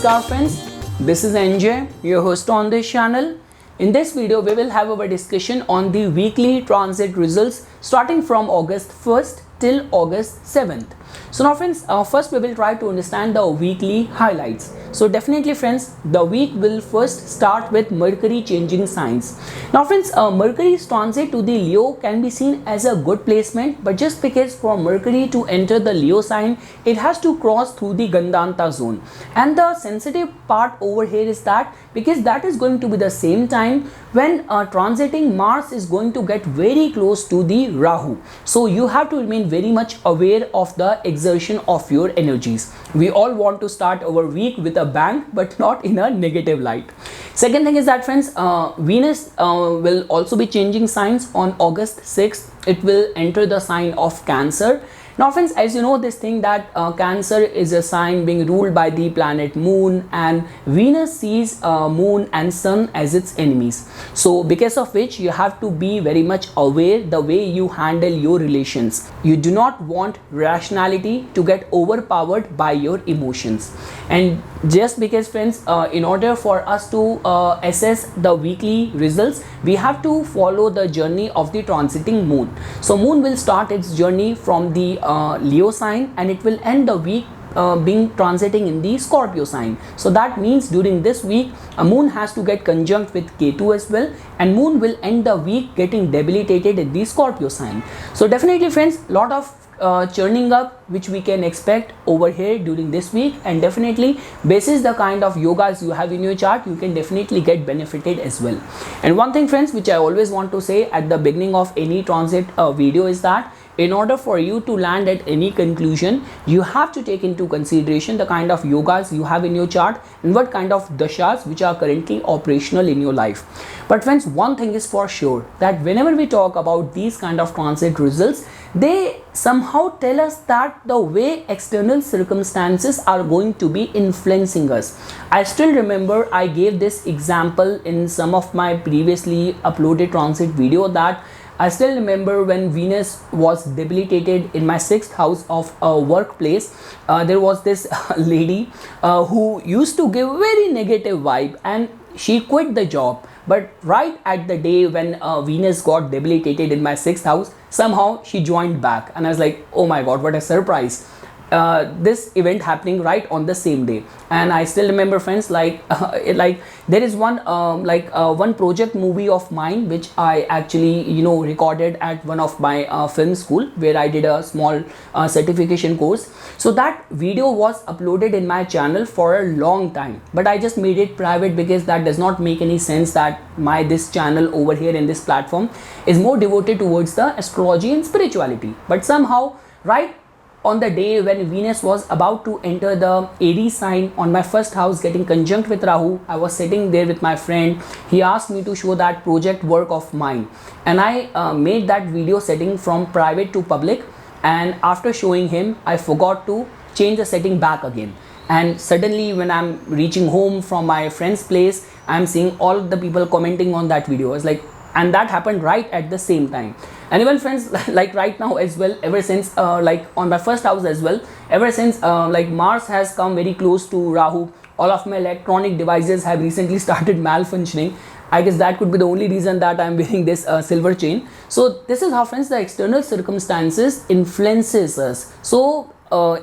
Namaskar friends, this is NJ, your host on this channel. In this video, we will have our discussion on the weekly transit results starting from August 1st till August 7th. So now friends, first we will try to understand the weekly highlights. So definitely friends, the week will first start with Mercury changing signs. Now friends, Mercury's transit to the Leo can be seen as a good placement, but just because for Mercury to enter the Leo sign, it has to cross through the Gandanta zone. And the sensitive part over here is that because that is going to be the same time when transiting Mars is going to get very close to the Rahu. So you have to remain very much aware of the exertion of your energies. We all want to start our week with a bang, but not in a negative light. Second thing is that friends, Venus will also be changing signs on August 6th. It will enter the sign of Cancer. Now friends, as you know this thing that Cancer is a sign being ruled by the planet Moon, and Venus sees Moon and Sun as its enemies. So because of which you have to be very much aware the way you handle your relations. You do not want rationality to get overpowered by your emotions. And just because friends, in order for us to assess the weekly results, we have to follow the journey of the transiting Moon. So Moon will start its journey from the Leo sign and it will end the week being transiting in the Scorpio sign. So that means during this week a Moon has to get conjunct with Ketu as well, and Moon will end the week getting debilitated in the Scorpio sign. So definitely friends, lot of churning up which we can expect over here during this week, and definitely basis the kind of yogas you have in your chart, you can definitely get benefited as well. And one thing friends, which I always want to say at the beginning of any transit video is that in order for you to land at any conclusion, you have to take into consideration the kind of yogas you have in your chart and what kind of dashas which are currently operational in your life. But friends, one thing is for sure, that whenever we talk about these kind of transit results, they somehow tell us that the way external circumstances are going to be influencing us. I still remember I gave this example in some of my previously uploaded transit video, that I still remember when Venus was debilitated in my 6th house of a workplace. There was this lady who used to give very negative vibe, and she quit the job. But right at the day when Venus got debilitated in my 6th house, somehow she joined back, and I was like, oh my god, what a surprise. This event happening right on the same day. And I still remember friends, like there is one one project movie of mine which I actually recorded at one of my film school where I did a small certification course. So that video was uploaded in my channel for a long time, but I just made it private because that does not make any sense that this channel over here in this platform is more devoted towards the astrology and spirituality. But somehow right on the day when Venus was about to enter the Aries sign on my 1st house getting conjunct with Rahu, I was sitting there with my friend. He asked me to show that project work of mine, and I made that video setting from private to public, and after showing him I forgot to change the setting back again. And suddenly when I'm reaching home from my friend's place, I'm seeing all the people commenting on that video. I was like, and that happened right at the same time. And even friends, like right now as well, ever since like on my 1st house as well, ever since like Mars has come very close to Rahu, all of my electronic devices have recently started malfunctioning. I guess that could be the only reason that I'm wearing this silver chain. So this is how friends the external circumstances influences us. So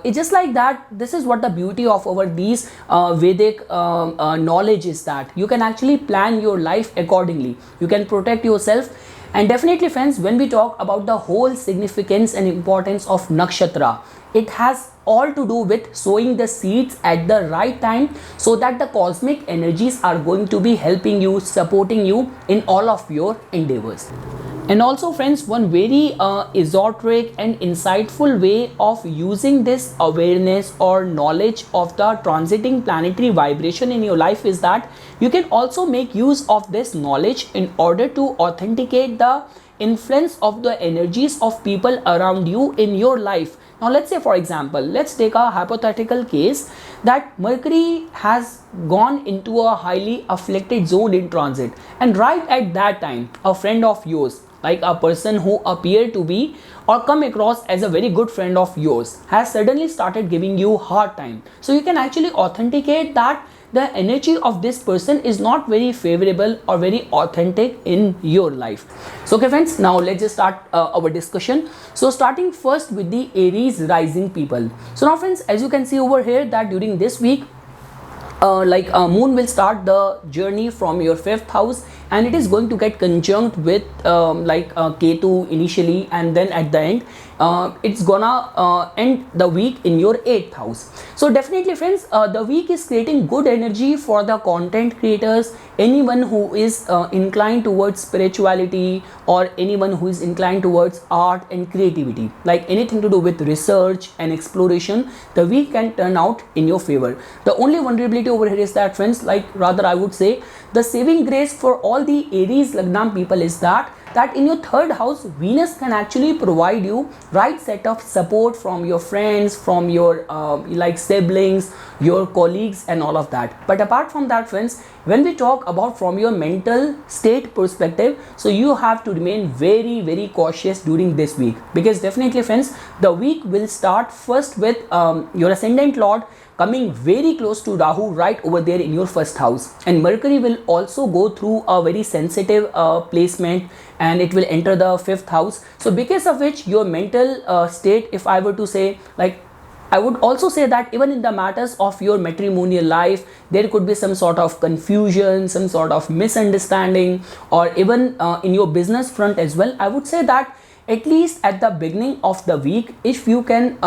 it's just like that. This is what the beauty of our these Vedic knowledge is, that you can actually plan your life accordingly. You can protect yourself. And definitely friends, when we talk about the whole significance and importance of nakshatra, it has all to do with sowing the seeds at the right time, so that the cosmic energies are going to be helping you, supporting you in all of your endeavors. And also friends, one very esoteric and insightful way of using this awareness or knowledge of the transiting planetary vibration in your life is that you can also make use of this knowledge in order to authenticate the influence of the energies of people around you in your life. Now let's say, for example, let's take a hypothetical case that Mercury has gone into a highly afflicted zone in transit, and right at that time a friend of yours like a person who appeared to be or come across as a very good friend of yours has suddenly started giving you hard time. So you can actually authenticate that the energy of this person is not very favorable or very authentic in your life. So okay friends, now let's just start our discussion. So starting first with the Aries rising people. So now friends, as you can see over here that during this week moon will start the journey from your 5th house, and it is going to get conjunct with Ketu initially, and then at the end it's gonna end the week in your 8th house. So definitely friends, the week is creating good energy for the content creators, anyone who is inclined towards spirituality, or anyone who is inclined towards art and creativity, like anything to do with research and exploration. The week can turn out in your favor. The only vulnerability over here is that friends, I would say the saving grace for all the Aries Lagna people is that in your 3rd house Venus can actually provide you right set of support from your friends, from your siblings, your colleagues and all of that. But apart from that friends, when we talk about from your mental state perspective, so you have to remain very very cautious during this week, because definitely friends, the week will start first with your ascendant lord coming very close to Rahu right over there in your 1st house, and Mercury will also go through a very sensitive placement, and it will enter the 5th house. So because of which your mental state, if I were to say, I would also say that even in the matters of your matrimonial life, there could be some sort of confusion, some sort of misunderstanding, or even in your business front as well. I would say that at least at the beginning of the week, if you can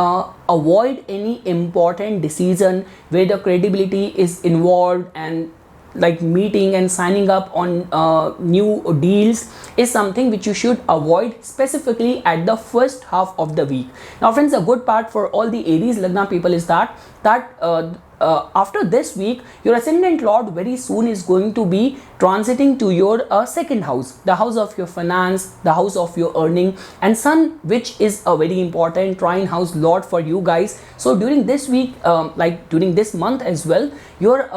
avoid any important decision where the credibility is involved, and like meeting and signing up on new deals is something which you should avoid, specifically at the 1st half of the week. Now friends, a good part for all the Aries Lagna people is that after this week, your ascendant lord very soon is going to be transiting to your 2nd house, the house of your finance, the house of your earning, and Sun, which is a very important trine house lord for you guys. So during this week, during this month as well, your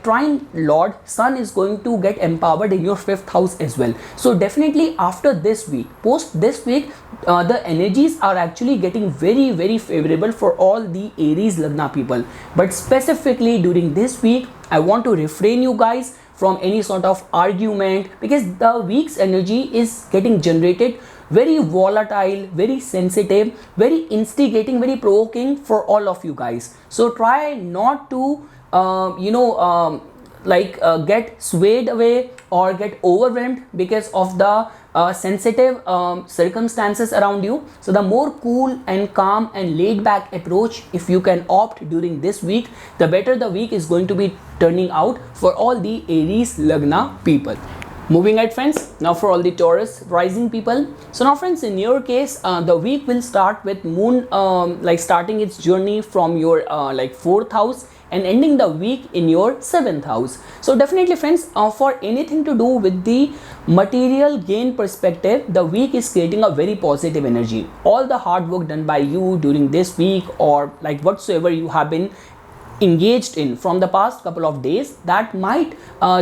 trine lord Sun is going to get empowered in your 5th house as well. So definitely after this week, post this week, the energies are actually getting very very favorable for all the Aries Lagna people. But specifically during this week, I want to refrain you guys from any sort of argument, because the week's energy is getting generated very volatile, very sensitive, very instigating, very provoking for all of you guys. So try not to get swayed away or get overwhelmed because of the sensitive circumstances around you. So the more cool and calm and laid back approach if you can opt during this week, the better the week is going to be turning out for all the Aries Lagna people. Moving ahead friends, now for all the Taurus rising people. So now friends, in your case, the week will start with moon starting its journey from your 4th house and ending the week in your 7th house. So definitely friends, for anything to do with the material gain perspective, the week is creating a very positive energy. All the hard work done by you during this week, or whatsoever you have been engaged in from the past couple of days, that might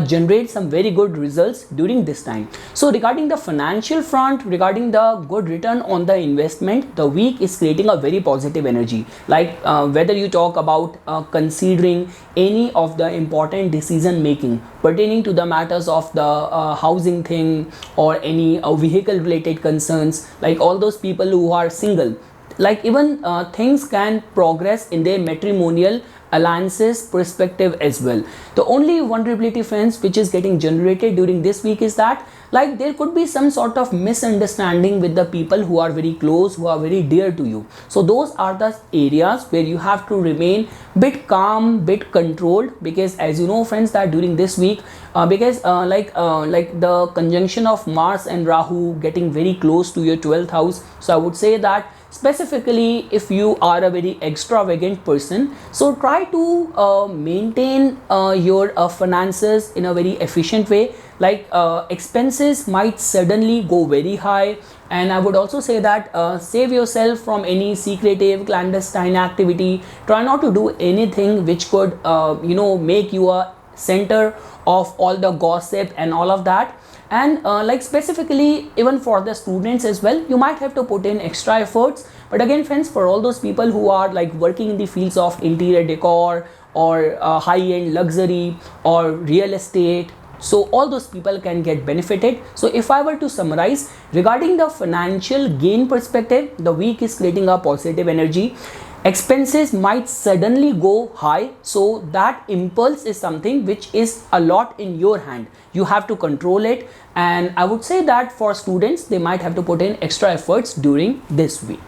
generate some very good results during this time. So regarding the financial front, regarding the good return on the investment, the week is creating a very positive energy. Whether you talk about considering any of the important decision making pertaining to the matters of the housing thing, or any vehicle related concerns, all those people who are single, even things can progress in their matrimonial alliances perspective as well. The only vulnerability friends which is getting generated during this week is that there could be some sort of misunderstanding with the people who are very close, who are very dear to you. So those are the areas where you have to remain bit calm, bit controlled, because as you know friends, that during this week, the conjunction of Mars and Rahu getting very close to your 12th house. So I would say that specifically if you are a very extravagant person, so try to maintain your finances in a very efficient way. Expenses might suddenly go very high, and I would also say that save yourself from any secretive clandestine activity. Try not to do anything which could make you a center of all the gossip and all of that. and like specifically even for the students as well, you might have to put in extra efforts. But again friends, for all those people who are like working in the fields of interior decor or high-end luxury or real estate, so all those people can get benefited. So if I were to summarize regarding the financial gain perspective, the week is creating a positive energy. Expenses might suddenly go high, so that impulse is something which is a lot in your hand. You have to control it, and I would say that for students, they might have to put in extra efforts during this week.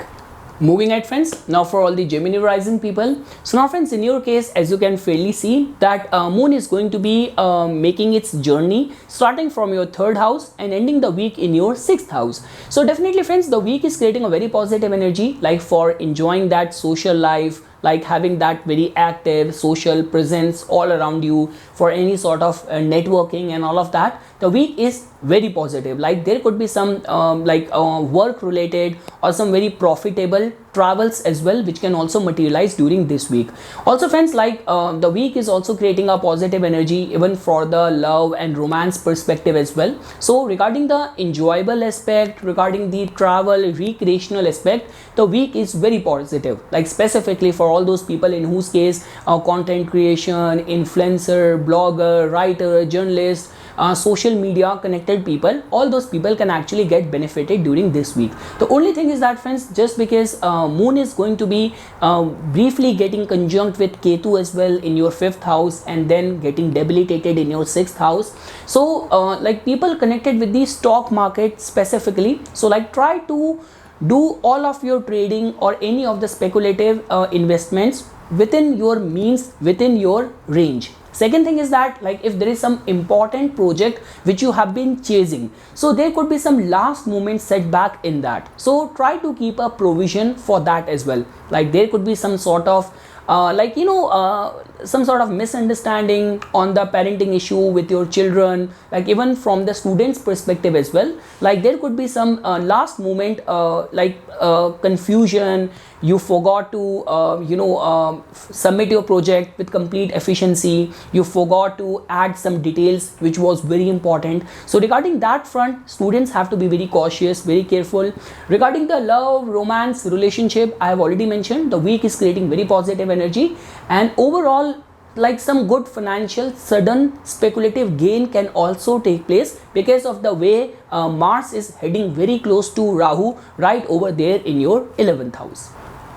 Moving ahead friends, now for all the Gemini rising people. So now friends, in your case, as you can fairly see that moon is going to be making its journey starting from your 3rd house and ending the week in your 6th house. So definitely friends, the week is creating a very positive energy, like for enjoying that social life, like having that very active social presence all around you, for any sort of networking and all of that. The week is very positive, like there could be some work related or some very profitable travels as well, which can also materialize during this week. Also friends, like the week is also creating a positive energy even for the love and romance perspective as well. So regarding the enjoyable aspect, regarding the travel recreational aspect, the week is very positive, like specifically for all those people in whose case content creation, influencer, blogger, writer, journalist, social media connected people, all those people can actually get benefited during this week. The only thing is that friends, just because moon is going to be briefly getting conjunct with Ketu as well in your 5th house and then getting debilitated in your 6th house, so like people connected with the stock market specifically, so like try to do all of your trading or any of the speculative investments within your means, within your range. Second thing is that, like if there is some important project which you have been chasing, so there could be some last moment setback in that, so try to keep a provision for that as well. Like there could be some sort of some sort of misunderstanding on the parenting issue with your children, like even from the students perspective as well, like there could be some last moment confusion. You forgot to submit your project with complete efficiency, you forgot to add some details which was very important. So regarding that front, students have to be very cautious, very careful. Regarding the love, romance, relationship, I have already mentioned the week is creating very positive energy, and overall like some good financial sudden speculative gain can also take place because of the way Mars is heading very close to Rahu right over there in your 11th house.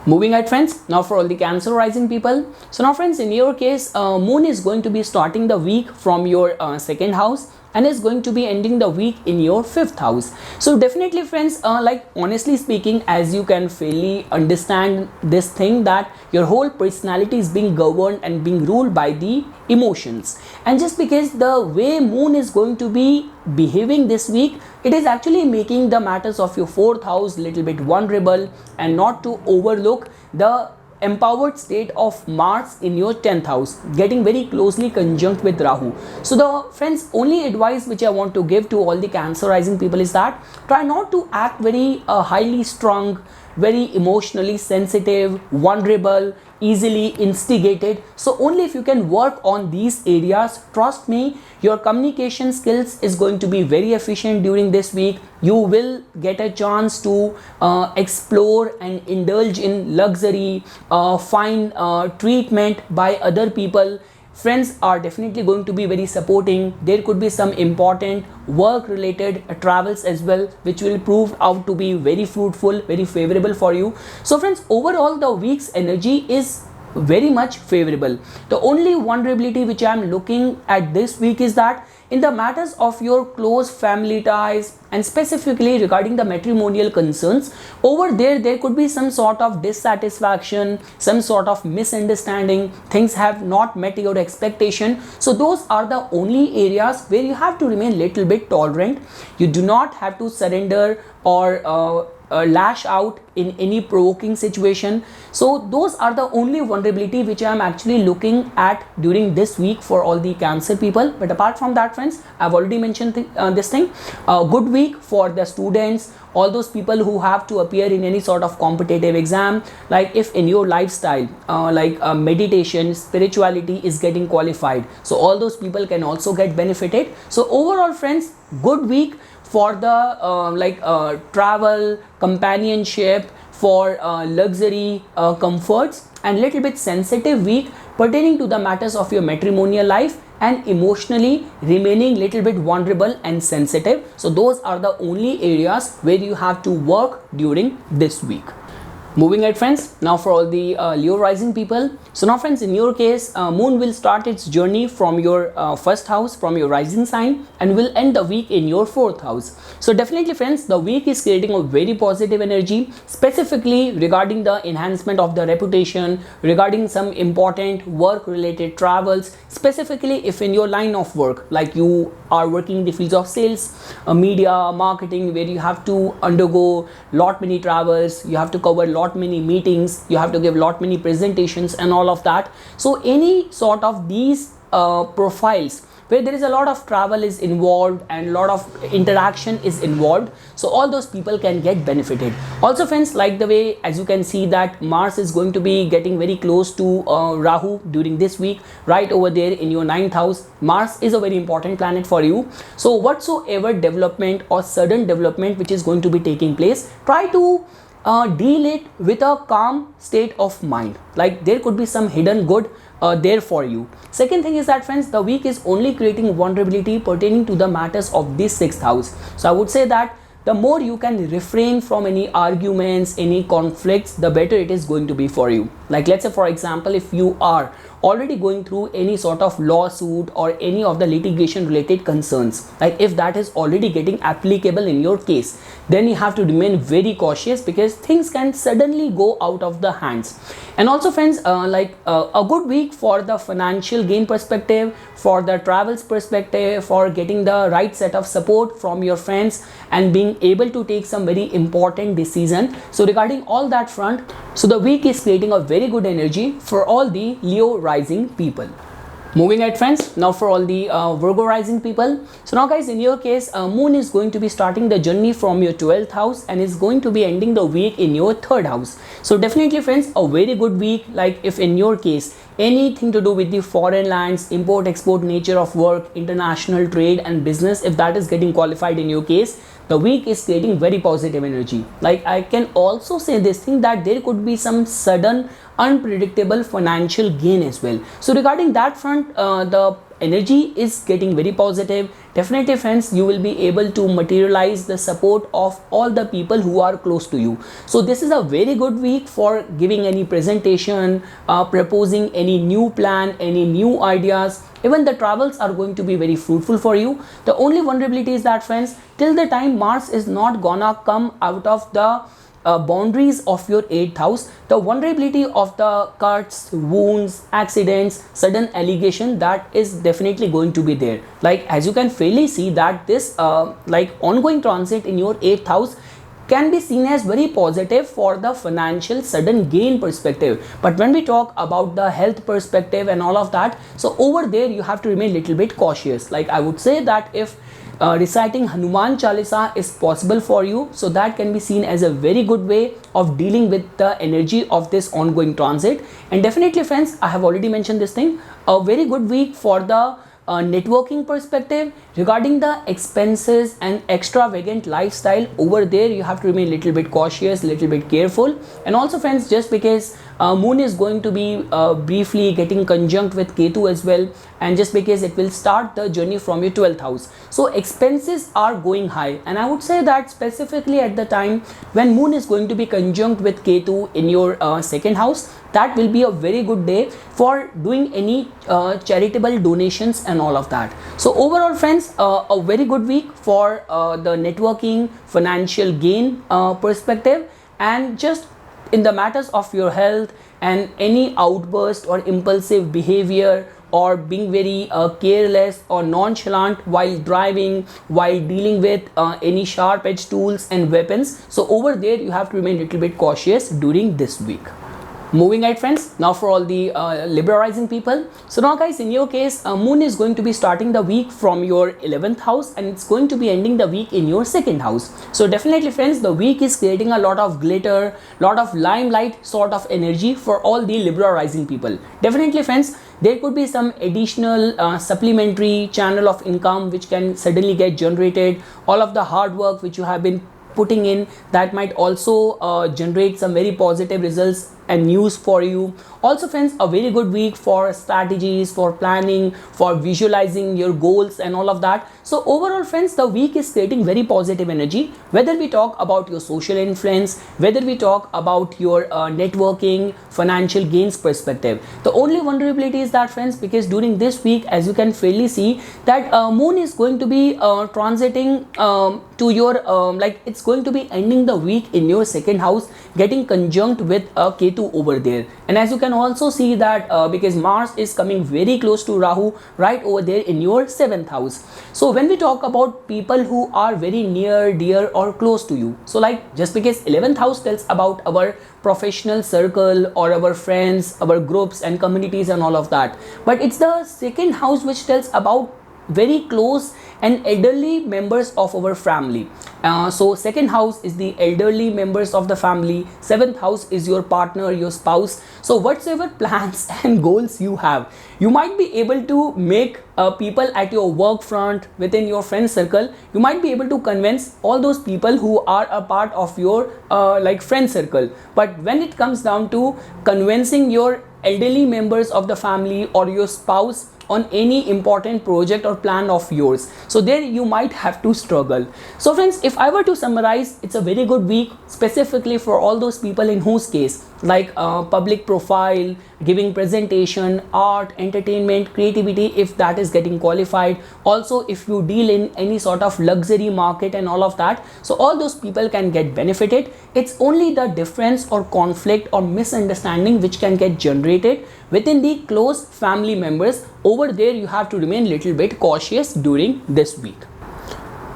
Moving ahead friends, now for all the Cancer rising people. So now friends, in your case, moon is going to be starting the week from your 2nd house and is going to be ending the week in your 5th house. So definitely friends, like honestly speaking, as you can fairly understand this thing, that your whole personality is being governed and being ruled by the emotions. And just because the way moon is going to be behaving this week, it is actually making the matters of your 4th house little bit vulnerable, and not to overlook the empowered state of Mars in your 10th house getting very closely conjunct with Rahu. So the friends, only advice which I want to give to all the Cancer rising people is that try not to act very highly strung, very emotionally sensitive, vulnerable, easily instigated. So only if you can work on these areas, trust me, your communication skills is going to be very efficient during this week. You will get a chance to explore and indulge in luxury, fine treatment by other people. Friends are definitely going to be very supporting. There could be some important work related travels as well, which will prove out to be very fruitful, very favorable for you. So friends, overall the week's energy is very much favorable. The only vulnerability which I am looking at this week is that in the matters of your close family ties, and specifically regarding the matrimonial concerns, over there could be some sort of dissatisfaction, some sort of misunderstanding, things have not met your expectation. So those are the only areas where you have to remain little bit tolerant. You do not have to surrender or lash out in any provoking situation. So those are the only vulnerability which I am actually looking at during this week for all the Cancer people. But apart from that, friends, I've already mentioned this thing. A good week for the students, all those people who have to appear in any sort of competitive exam. Like if in your lifestyle meditation, spirituality is getting qualified, so all those people can also get benefited. So overall, friends, good week for the travel, companionship, for luxury, comforts, and little bit sensitive week pertaining to the matters of your matrimonial life and emotionally remaining little bit vulnerable and sensitive. So those are the only areas where you have to work during this week. Moving ahead, friends, now for all the Leo rising people. So now, friends, in your case, moon will start its journey from your first house, from your rising sign, and will end the week in your fourth house. So definitely, friends, the week is creating a very positive energy, specifically regarding the enhancement of the reputation, regarding some important work related travels, specifically if in your line of work, like you are working in the fields of sales, media, marketing, where you have to undergo lot many travels, you have to cover lot many meetings, you have to give lot many presentations and all of that. So any sort of these profiles where there is a lot of travel is involved and a lot of interaction is involved, so all those people can get benefited. Also, friends, like the way as you can see that Mars is going to be getting very close to Rahu during this week, right over there in your 9th house. Mars is a very important planet for you. So whatsoever development or sudden development which is going to be taking place, try to deal it with a calm state of mind. Like there could be some hidden good there for you. Second thing is that, friends, the week is only creating vulnerability pertaining to the matters of this 6th house. So I would say that the more you can refrain from any arguments, any conflicts, the better it is going to be for you. Like let's say, for example, if you are already going through any sort of lawsuit or any of the litigation related concerns, like if that is already getting applicable in your case, then you have to remain very cautious because things can suddenly go out of the hands. And also, friends, a good week for the financial gain perspective, for the travels perspective, for getting the right set of support from your friends and being able to take some very important decision. So regarding all that front, so the week is creating a very good energy for all the Leo rising people. Moving ahead, friends, now for all the Virgo rising people. So now, guys, in your case, moon is going to be starting the journey from your 12th house and is going to be ending the week in your 3rd house. So definitely, friends, a very good week. Like if in your case anything to do with the foreign lands, import export nature of work, international trade and business, if that is getting qualified in your case, the week is creating very positive energy. Like I can also say this thing that there could be some sudden unpredictable financial gain as well. So regarding that front, the energy is getting very positive. Definitely, friends, you will be able to materialize the support of all the people who are close to you. So this is a very good week for giving any presentation, proposing any new plan, any new ideas. Even the travels are going to be very fruitful for you. The only vulnerability is that, friends, till the time Mars is not gonna come out of the boundaries of your 8th house, the vulnerability of the cuts, wounds, accidents, sudden allegation, that is definitely going to be there. Like as you can fairly see that this ongoing transit in your 8th house can be seen as very positive for the financial sudden gain perspective. But when we talk about the health perspective and all of that, so over there you have to remain little bit cautious. Like I would say that if reciting Hanuman Chalisa is possible for you, so that can be seen as a very good way of dealing with the energy of this ongoing transit. And definitely, friends, I have already mentioned this thing, a very good week for the networking perspective. Regarding the expenses and extravagant lifestyle, over there you have to remain little bit cautious, little bit careful. And also, friends, just because moon is going to be briefly getting conjunct with Ketu as well, and just because it will start the journey from your 12th house, so expenses are going high. And I would say that specifically at the time when moon is going to be conjunct with Ketu in your 2nd house, that will be a very good day for doing any charitable donations and all of that. So overall, friends, a very good week for the networking, financial gain perspective, and just in the matters of your health and any outburst or impulsive behavior or being very careless or nonchalant while driving, while dealing with any sharp edge tools and weapons. So over there you have to remain a little bit cautious during this week. Moving ahead, friends, now for all the Libra rising people. So now guys, in your case, moon is going to be starting the week from your 11th house and it's going to be ending the week in your 2nd house. So definitely friends, the week is creating a lot of glitter, lot of limelight sort of energy for all the Libra rising people. Definitely friends, there could be some additional supplementary channel of income which can suddenly get generated. All of the hard work which you have been putting in, that might also generate some very positive results and news for you. Also friends, a very good week for strategies, for planning, for visualizing your goals and all of that. So overall friends, the week is creating very positive energy, whether we talk about your social influence, whether we talk about your networking, financial gains perspective. The only vulnerability is that friends, because during this week, as you can fairly see, that moon is going to be transiting to your like it's going to be ending the week in your 2nd house, getting conjunct with Ketu over there. And as you can also see that because Mars is coming very close to Rahu right over there in your 7th house. So when we talk about people who are very near, dear or close to you, so like just because 11th house tells about our professional circle or our friends, our groups and communities and all of that, but it's the 2nd house which tells about very close and elderly members of our family. So 2nd house is the elderly members of the family, 7th house is your partner, your spouse. So whatsoever plans and goals you have, you might be able to make people at your work front, within your friend circle, you might be able to convince all those people who are a part of your like friend circle. But when it comes down to convincing your elderly members of the family or your spouse on any important project or plan of yours, so there you might have to struggle. So friends, if I were to summarize, it's a very good week specifically for all those people in whose case like public profile, giving presentation, art, entertainment, creativity, if that is getting qualified. Also if you deal in any sort of luxury market and all of that, so all those people can get benefited. It's only the difference or conflict or misunderstanding which can get generated within the close family members. Over there you have to remain little bit cautious during this week.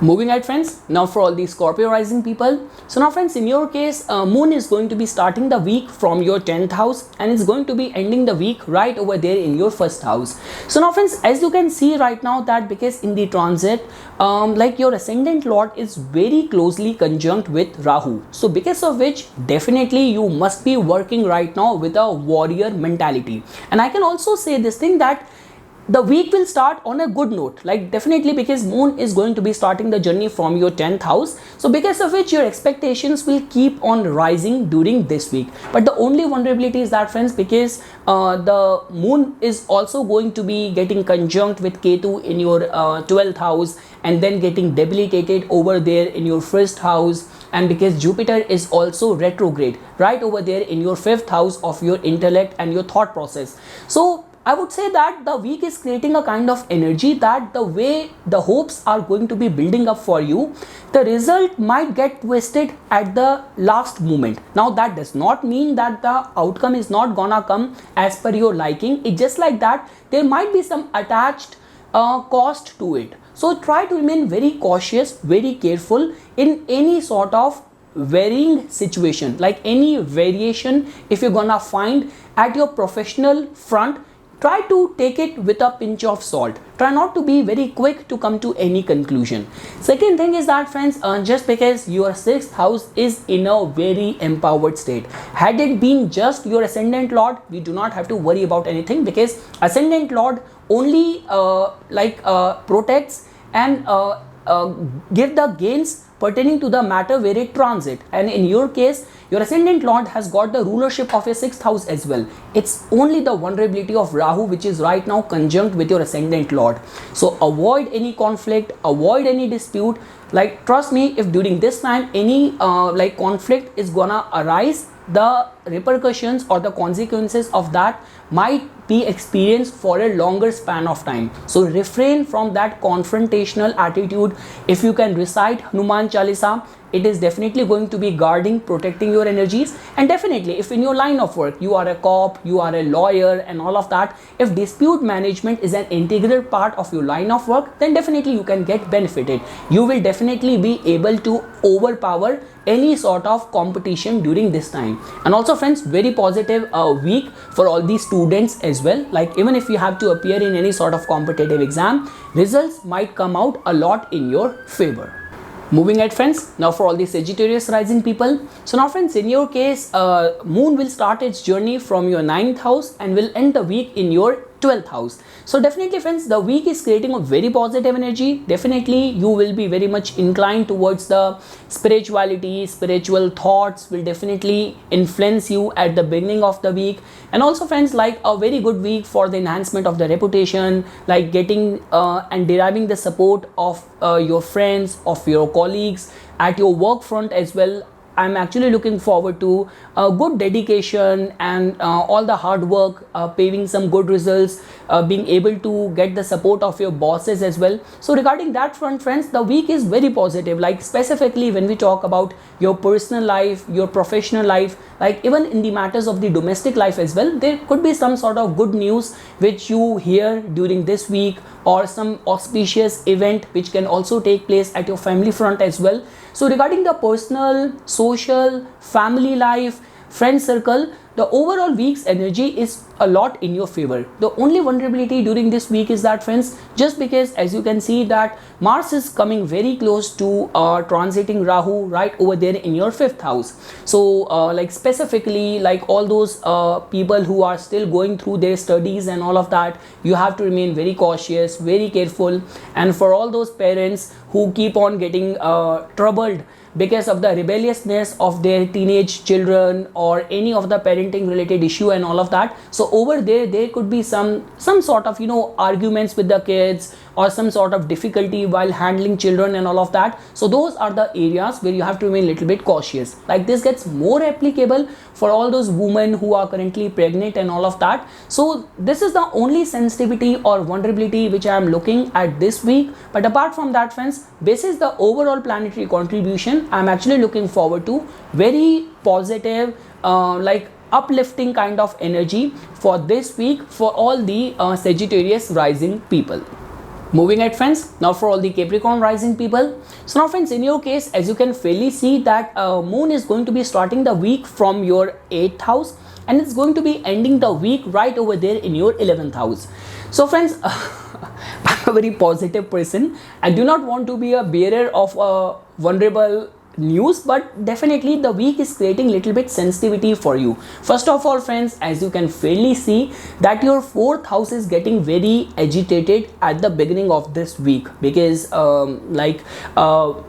Moving ahead friends, now for all the Scorpio rising people. So now friends, in your case, moon is going to be starting the week from your 10th house and it's going to be ending the week right over there in your 1st house. So now friends, as you can see right now that because in the transit, like your ascendant lord is very closely conjunct with Rahu. So because of which definitely you must be working right now with a warrior mentality. And I can also say this thing that the week will start on a good note, like definitely because moon is going to be starting the journey from your 10th house. So because of which your expectations will keep on rising during this week. But the only vulnerability is that friends, because the moon is also going to be getting conjunct with Ketu in your 12th house and then getting debilitated over there in your 1st house, and because Jupiter is also retrograde right over there in your 5th house of your intellect and your thought process. So I would say that the week is creating a kind of energy that the way the hopes are going to be building up for you, the result might get twisted at the last moment. Now that does not mean that the outcome is not gonna come as per your liking. It's just like that there might be some attached cost to it. So try to remain very cautious, very careful in any sort of varying situation, like any variation if you're gonna find at your professional front. Try to take it with a pinch of salt. Try not to be very quick to come to any conclusion. Second thing is that friends, just because your 6th house is in a very empowered state, had it been just your ascendant lord, we do not have to worry about anything, because ascendant lord only protects and give the gains pertaining to the matter where it transit. And in your case, your ascendant lord has got the rulership of your 6th house as well. It's only the vulnerability of Rahu which is right now conjunct with your ascendant lord. So avoid any conflict, avoid any dispute. Like trust me, if during this time any conflict is gonna arise, the repercussions or the consequences of that might be experienced for a longer span of time. So refrain from that confrontational attitude. If you can recite Hanuman Chalisa, it is definitely going to be guarding, protecting your energies. And definitely if in your line of work you are a cop, you are a lawyer and all of that, if dispute management is an integral part of your line of work, then definitely you can get benefited. You will definitely be able to overpower any sort of competition during this time. And also friends, very positive week for all these students as well. Like even if you have to appear in any sort of competitive exam, results might come out a lot in your favor. Moving ahead friends, now for all the Sagittarius rising people. So now friends, in your case, moon will start its journey from your 9th house and will end the week in your 12th house. So definitely friends, the week is creating a very positive energy. Definitely you will be very much inclined towards the spirituality. Spiritual thoughts will definitely influence you at the beginning of the week. And also friends, like a very good week for the enhancement of the reputation, like getting and deriving the support of your friends, of your colleagues at your work front as well. I'm actually looking forward to good dedication and all the hard work, paving some good results, being able to get the support of your bosses as well. So regarding that front friends, the week is very positive. Like specifically when we talk about your personal life, your professional life, like even in the matters of the domestic life as well, there could be some sort of good news which you hear during this week, or some auspicious event which can also take place at your family front as well. So regarding the personal, social, family life, friend circle, the overall week's energy is a lot in your favor. The only vulnerability during this week is that friends, just because as you can see that Mars is coming very close to transiting Rahu right over there in your 5th house. So like specifically like all those people who are still going through their studies and all of that, you have to remain very cautious, very careful. And for all those parents who keep on getting troubled because of the rebelliousness of their teenage children or any of the parenting related issue and all of that, so over there could be some sort of arguments with the kids, or some sort of difficulty while handling children and all of that. So those are the areas where you have to remain a little bit cautious. Like this gets more applicable for all those women who are currently pregnant and all of that. So this is the only sensitivity or vulnerability which I am looking at this week. But apart from that friends, basis the overall planetary contribution, I am actually looking forward to very positive like uplifting kind of energy for this week for all the Sagittarius rising people. Moving ahead friends, now for all the Capricorn rising people. So now friends, in your case, as you can fairly see that moon is going to be starting the week from your 8th house and it's going to be ending the week right over there in your 11th house. So friends, I'm a very positive person. I do not want to be a bearer of vulnerable news, but definitely the week is creating little bit sensitivity for you. First of all friends, as you can fairly see that your 4th house is getting very agitated at the beginning of this week, because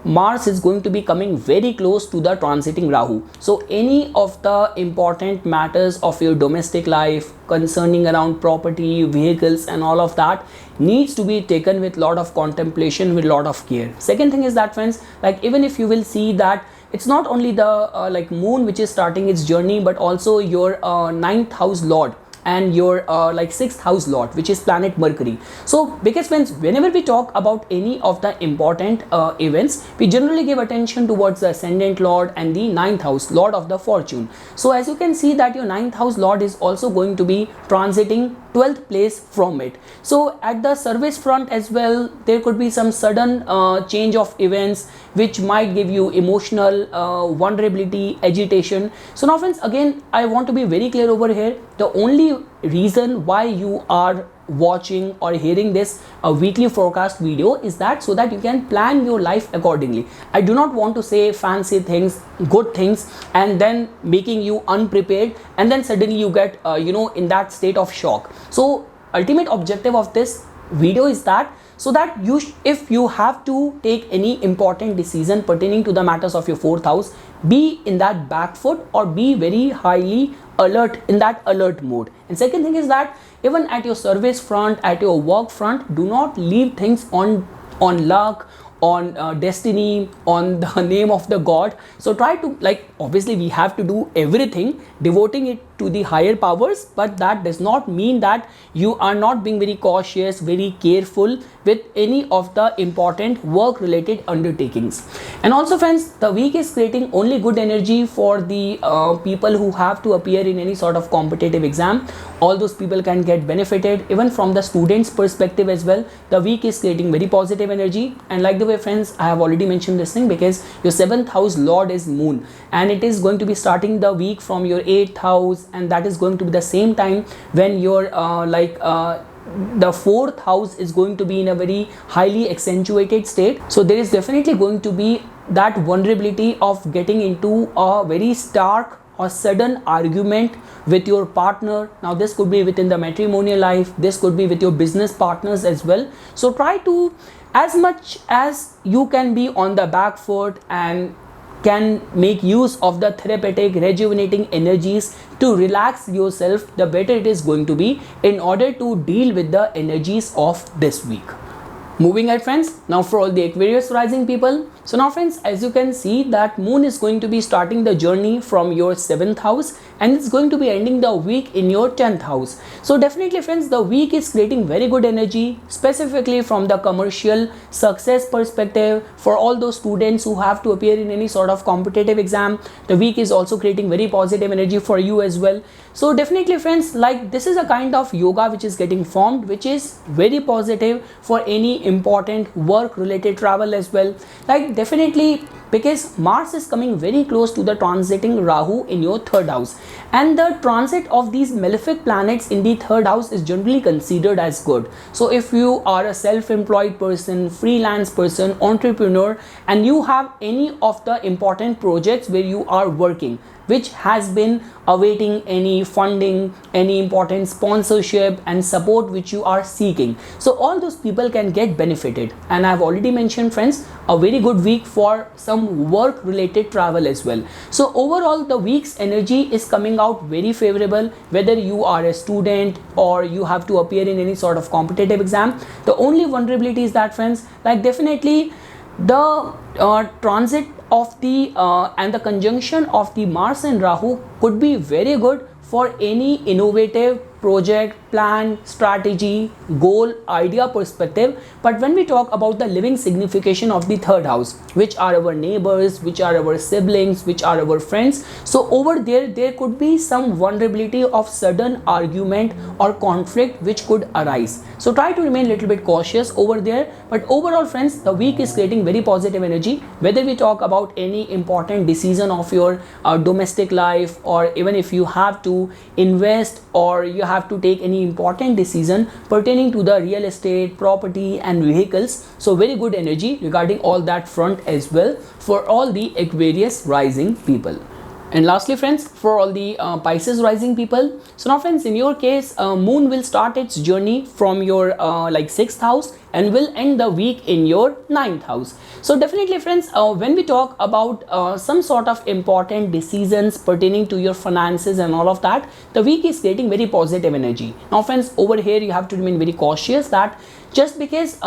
Mars is going to be coming very close to the transiting Rahu. So any of the important matters of your domestic life concerning around property, vehicles and all of that needs to be taken with lot of contemplation, with lot of care. Second thing is that friends, like even if you will see that it's not only the like moon which is starting its journey, but also your 9th house lord and your like 6th house lord, which is planet Mercury. So because friends, whenever we talk about any of the important events, we generally give attention towards the ascendant lord and the 9th house lord of the fortune. So as you can see that your 9th house lord is also going to be transiting 12th place from it. So at the service front as well, there could be some sudden change of events which might give you emotional vulnerability, agitation. So now friends, again I want to be very clear over here. The only reason why you are watching or hearing this weekly forecast video is that so that you can plan your life accordingly. I do not want to say fancy things, good things, and then making you unprepared, and then suddenly you get in that state of shock. So ultimate objective of this video is that so that if you have to take any important decision pertaining to the matters of your 4th house, be in that back foot or be very highly alert, in that alert mode. And second thing is that even at your service front, at your work front, do not leave things on luck on destiny, on the name of the god. So try to, like, obviously we have to do everything devoting it to the higher powers, but that does not mean that you are not being very cautious, very careful with any of the important work related undertakings. And also friends, the week is creating only good energy for the people who have to appear in any sort of competitive exam. All those people can get benefited. Even from the students perspective as well, the week is creating very positive energy. And like the way friends, I have already mentioned this thing, because your 7th house lord is moon, and it is going to be starting the week from your 8th house, and that is going to be the same time when your the 4th house is going to be in a very highly accentuated state. So there is definitely going to be that vulnerability of getting into a very stark or sudden argument with your partner. Now this could be within the matrimonial life, this could be with your business partners as well. So try to, as much as you can be on the back foot and can make use of the therapeutic rejuvenating energies to relax yourself, the better it is going to be in order to deal with the energies of this week. Moving ahead friends, now for all the Aquarius rising people. So now friends, as you can see that moon is going to be starting the journey from your 7th house, and it's going to be ending the week in your 10th house. So definitely friends, the week is creating very good energy, specifically from the commercial success perspective. For all those students who have to appear in any sort of competitive exam, the week is also creating very positive energy for you as well. So definitely friends, like, this is a kind of yoga which is getting formed, which is very positive for any important work related travel as well. Like, definitely, because Mars is coming very close to the transiting Rahu in your 3rd house, and the transit of these malefic planets in the 3rd house is generally considered as good. So if you are a self-employed person, freelance person, entrepreneur, and you have any of the important projects where you are working, which has been awaiting any funding, any important sponsorship and support which you are seeking, so all those people can get benefited. And I've already mentioned friends, a very good week for some work related travel as well. So overall, the week's energy is coming out very favorable, whether you are a student or you have to appear in any sort of competitive exam. The only vulnerability is that friends, like, definitely the transit of the and the conjunction of the Mars and Rahu could be very good for any innovative project, plan, strategy, goal, idea perspective. But when we talk about the living signification of the 3rd house, which are our neighbors, which are our siblings, which are our friends, so over there could be some vulnerability of sudden argument or conflict which could arise. So try to remain a little bit cautious over there. But overall friends, the week is creating very positive energy, whether we talk about any important decision of your domestic life, or even if you have to invest or you have to take any important decision pertaining to the real estate, property and vehicles. So very good energy regarding all that front as well for all the Aquarius rising people. And lastly friends, for all the Pisces rising people, so now friends, in your case, moon will start its journey from your 6th house and will end the week in your 9th house. So definitely friends, when we talk about some sort of important decisions pertaining to your finances and all of that, the week is creating very positive energy. Now friends, over here you have to remain very cautious that just because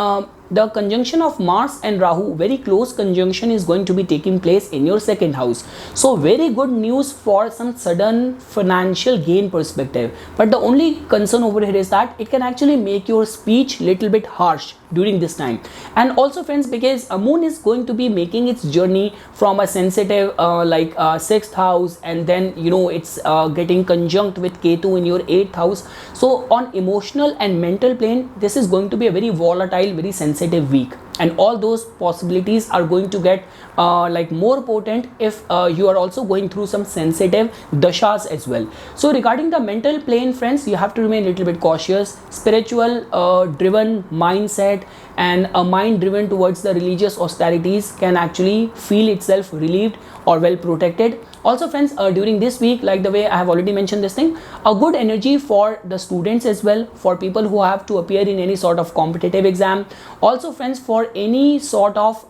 the conjunction of Mars and Rahu, very close conjunction, is going to be taking place in your 2nd house. So very good news for some sudden financial gain perspective. But the only concern over here is that it can actually make your speech little bit harsh during this time. And also friends, because a moon is going to be making its journey from a sensitive 6th house, and then it's getting conjunct with Ketu in your 8th house. So on emotional and mental plane, this is going to be a very volatile, very sensitive week, and all those possibilities are going to get more potent if you are also going through some sensitive dashas as well. So regarding the mental plane friends, you have to remain a little bit cautious. Spiritual driven mindset and a mind driven towards the religious austerities can actually feel itself relieved or well protected. Also friends, during this week, like the way I have already mentioned this thing, a good energy for the students as well, for people who have to appear in any sort of competitive exam. Also friends, for any sort of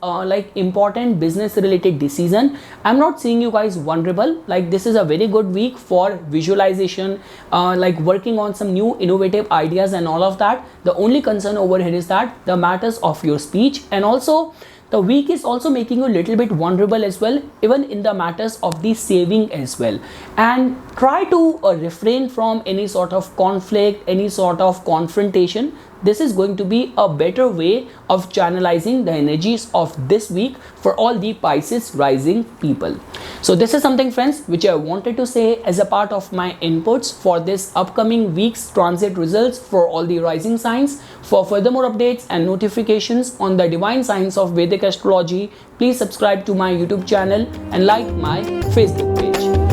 important business related decision, I'm not seeing you guys vulnerable. Like, this is a very good week for visualization, working on some new innovative ideas and all of that. The only concern over here is that the matters of your speech, and also The week is also making you a little bit vulnerable as well, even in the matters of the saving as well. And try to refrain from any sort of conflict, any sort of confrontation. This is going to be a better way of channelizing the energies of this week for all the Pisces rising people. So this is something, friends, which I wanted to say as a part of my inputs for this upcoming week's transit results for all the rising signs. For further more updates and notifications on the divine science of Vedic astrology, please subscribe to my YouTube channel and like my Facebook page.